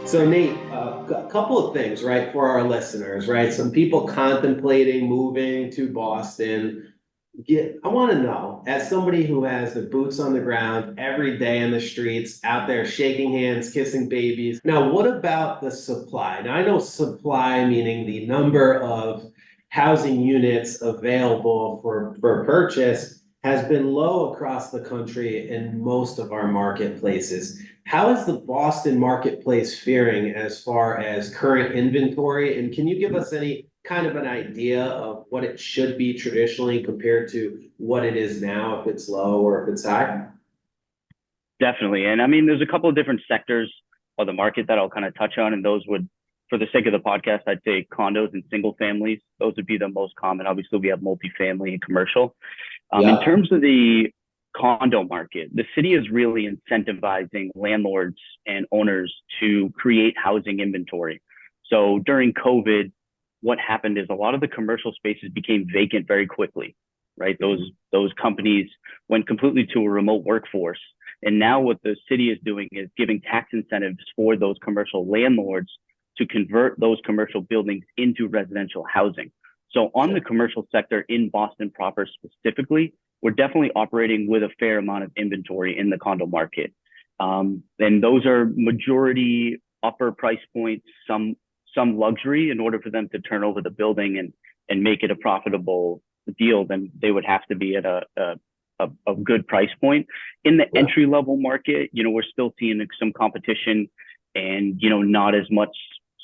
So Nate, a couple of things, right, for our listeners, right? Some people contemplating moving to Boston. I want to know, as somebody who has the boots on the ground every day in the streets, out there shaking hands, kissing babies. Now, what about the supply? Now, I know supply meaning the number of housing units available for purchase has been low across the country in most of our marketplaces. How is the Boston marketplace faring as far as current inventory? And can you give us any kind of an idea of what it should be traditionally compared to what it is now, if it's low or if it's high? Definitely. And I mean, there's a couple of different sectors of the market that I'll kind of touch on. And those would, for the sake of the podcast, I'd say condos and single families. Those would be the most common. Obviously, we have multifamily and commercial. In Yeah. terms of the condo market, the city is really incentivizing landlords and owners to create housing inventory. So during COVID, what happened is a lot of the commercial spaces became vacant very quickly, right? Those companies went completely to a remote workforce. And now what the city is doing is giving tax incentives for those commercial landlords to convert those commercial buildings into residential housing. So on the commercial sector in Boston proper specifically, we're definitely operating with a fair amount of inventory in the condo market. And those are majority upper price points, some luxury. In order for them to turn over the building and make it a profitable deal, then they would have to be at a good price point. In the entry level market, we're still seeing some competition and, not as much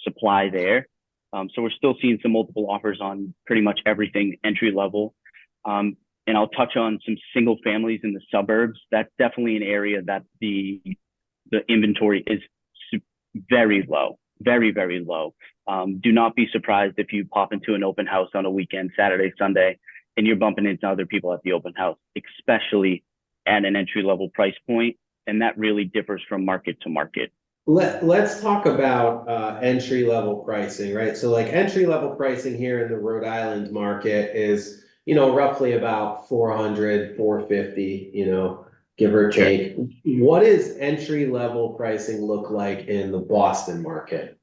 supply there. So we're still seeing some multiple offers on pretty much everything entry level. And I'll touch on some single families in the suburbs. That's definitely an area that the inventory is very low, very, very low. Do not be surprised if you pop into an open house on a weekend, Saturday, Sunday, and you're bumping into other people at the open house, especially at an entry level price point. And that really differs from market to market. Let's talk about entry level pricing, right? So like entry level pricing here in the Rhode Island market is, roughly about 400, 450, give or Sure. take. What does entry level pricing look like in the Boston market?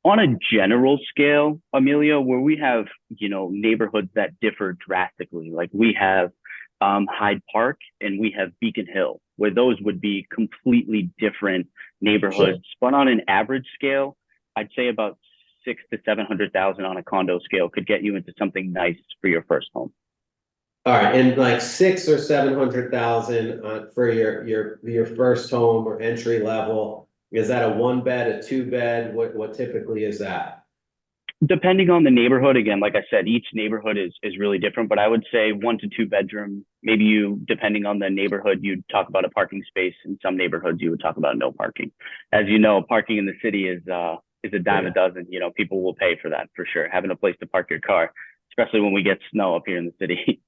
On a general scale, Amelia, where we have, neighborhoods that differ drastically, like we have Hyde Park and we have Beacon Hill, where those would be completely different neighborhoods. But on an average scale, I'd say about 600,000 to 700,000 on a condo scale could get you into something nice for your first home. All right, and like 600,000 or 700,000 for your first home or entry level. Is that a one bed, a two bed? What typically is that? Depending on the neighborhood, again, like I said, each neighborhood is really different, but I would say 1 to 2 bedroom. Maybe depending on the neighborhood, you'd talk about a parking space. In some neighborhoods, you would talk about no parking. As you know, parking in the city is a dime a dozen. People will pay for that for sure. Having a place to park your car, especially when we get snow up here in the city.